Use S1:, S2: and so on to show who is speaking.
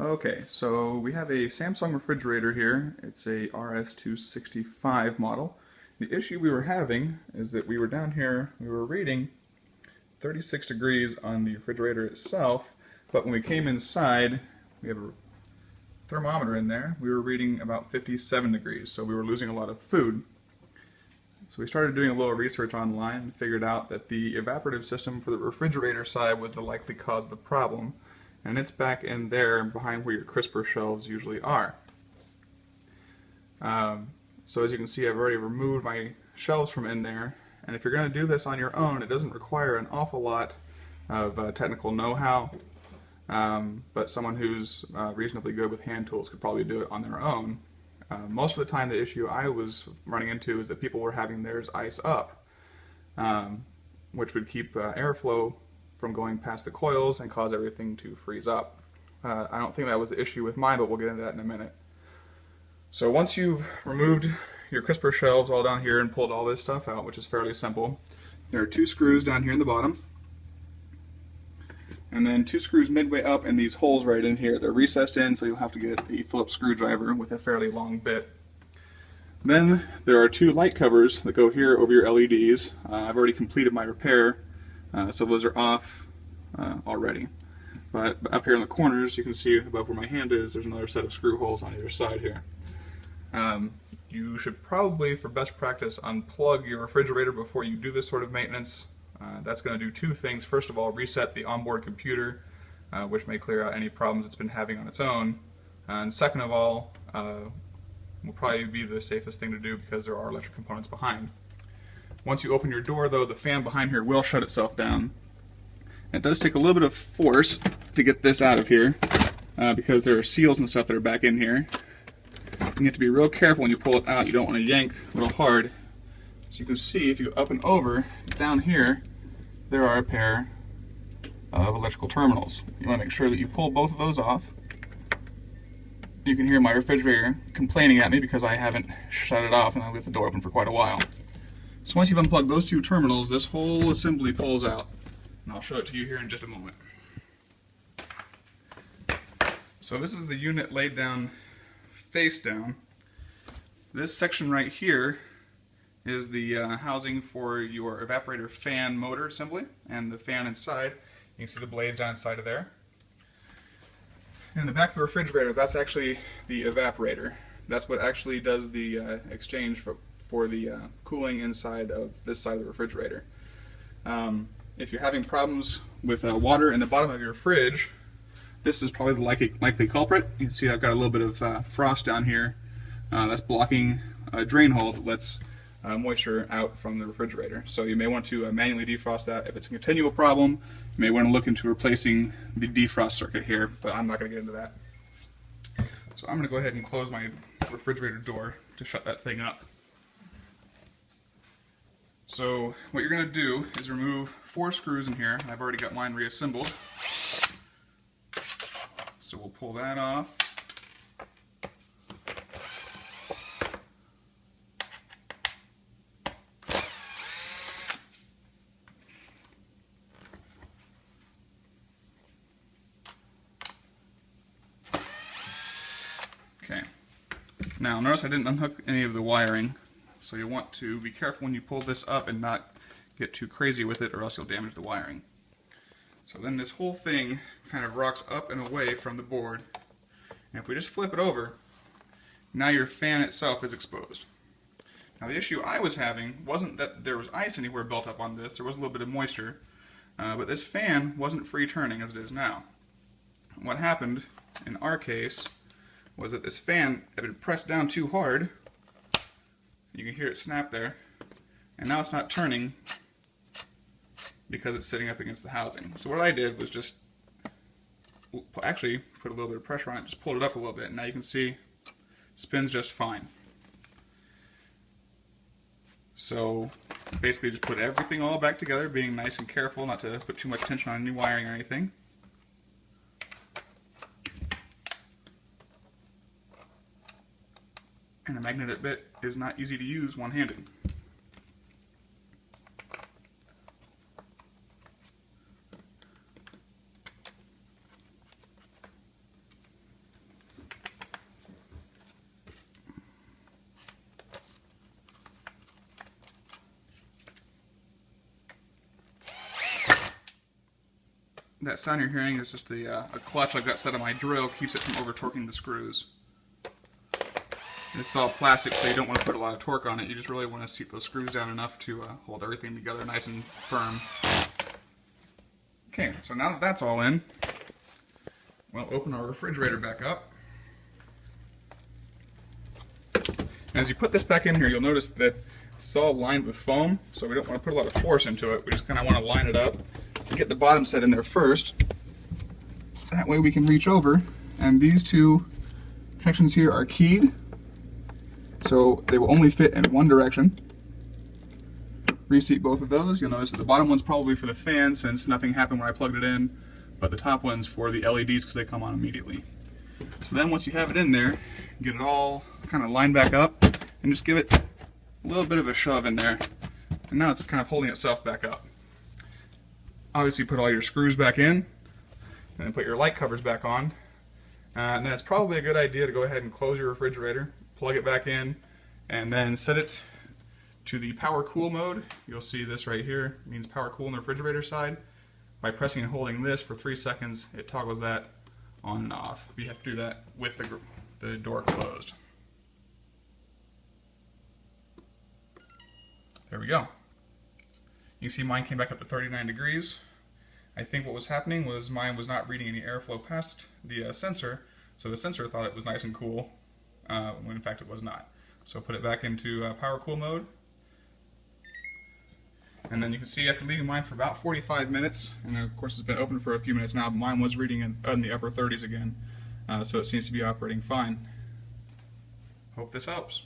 S1: Okay, so we have a Samsung refrigerator here. It's a RS265 model. The issue we were having is that we were down here, we were reading 36 degrees on the refrigerator itself, but when we came inside, we have a thermometer in there, we were reading about 57 degrees, so we were losing a lot of food. So we started doing a little research online and figured out that the evaporative system for the refrigerator side was the likely cause of the problem, and it's back in there behind where your crisper shelves usually are. So as you can see, I've already removed my shelves from in there, and if you're going to do this on your own, it doesn't require an awful lot of technical know-how, but someone who's reasonably good with hand tools could probably do it on their own. Most of the time the issue I was running into is that people were having theirs ice up, which would keep airflow from going past the coils and cause everything to freeze up. I don't think that was the issue with mine, but we'll get into that in a minute. So once you've removed your crisper shelves all down here and pulled all this stuff out, which is fairly simple, there are two screws down here in the bottom, and then two screws midway up and these holes right in here. They're recessed in, so you'll have to get a Phillips screwdriver with a fairly long bit. Then there are two light covers that go here over your LEDs. I've already completed my repair, so those are off already. But up here in the corners, you can see above where my hand is, there's another set of screw holes on either side here. You should probably, for best practice, unplug your refrigerator before you do this sort of maintenance. That's going to do two things. First of all, reset the onboard computer, which may clear out any problems it's been having on its own. And second of all, will probably be the safest thing to do because there are electric components behind. Once you open your door, though, the fan behind here will shut itself down. It does take a little bit of force to get this out of here because there are seals and stuff that are back in here. And you have to be real careful when you pull it out. You don't want to yank real hard. So you can see, if you go up and over, down here, there are a pair of electrical terminals. You want to make sure that you pull both of those off. You can hear my refrigerator complaining at me because I haven't shut it off and I left the door open for quite a while. So once you've unplugged those two terminals, this whole assembly pulls out. And I'll show it to you here in just a moment. So this is the unit laid down face down. This section right here is the housing for your evaporator fan motor assembly, and the fan inside. You can see the blades down inside of there. In the back of the refrigerator, that's actually the evaporator. That's what actually does the exchange for the cooling inside of this side of the refrigerator. If you're having problems with water in the bottom of your fridge, this is probably the likely culprit. You can see I've got a little bit of frost down here. That's blocking a drain hole that lets moisture out from the refrigerator. So you may want to manually defrost that. If it's a continual problem, you may want to look into replacing the defrost circuit here, but I'm not going to get into that. So I'm going to go ahead and close my refrigerator door to shut that thing up. So what you're going to do is remove 4 screws in here. I've already got mine reassembled. So we'll pull that off. Okay. Now notice I didn't unhook any of the wiring, so you'll want to be careful when you pull this up and not get too crazy with it, or else you'll damage the wiring. So then this whole thing kind of rocks up and away from the board, and if we just flip it over, now your fan itself is exposed. Now the issue I was having wasn't that there was ice anywhere built up on this. There was a little bit of moisture, but this fan wasn't free turning as it is now. What happened in our case was that this fan had been pressed down too hard. You can hear it snap there, and now it's not turning because it's sitting up against the housing. So what I did was just actually put a little bit of pressure on it, just pulled it up a little bit, and now you can see it spins just fine. So basically just put everything all back together, being nice and careful not to put too much tension on any wiring or anything. And a magnetic bit is not easy to use one-handed. that sound you're hearing is just a clutch I've got set on my drill, keeps it from over torquing the screws. It's all plastic, so you don't want to put a lot of torque on it. You just really want to seat those screws down enough to hold everything together nice and firm. Okay, so now that that's all in, we'll open our refrigerator back up. And as you put this back in here, you'll notice that it's all lined with foam, so we don't want to put a lot of force into it. We just kind of want to line it up and get the bottom set in there first. That way we can reach over, and these two connections here are keyed, so they will only fit in one direction. Reseat both of those. You'll notice that the bottom one's probably for the fan since nothing happened when I plugged it in, but the top one's for the LEDs because they come on immediately. So then once you have it in there, get it all kind of lined back up and just give it a little bit of a shove in there. And now it's kind of holding itself back up. Obviously put all your screws back in and then put your light covers back on. And then it's probably a good idea to go ahead and close your refrigerator, plug it back in, and then set it to the power cool mode. You'll see this right here, it means power cool on the refrigerator side. By pressing and holding this for 3 seconds, it toggles that on and off. You have to do that with the door closed. There we go. You can see mine came back up to 39 degrees. I think what was happening was mine was not reading any airflow past the sensor, so the sensor thought it was nice and cool, when in fact it was not. So put it back into power cool mode. And then you can see after leaving mine for about 45 minutes, and of course it's been open for a few minutes now, but mine was reading in the upper 30s again, so it seems to be operating fine. Hope this helps.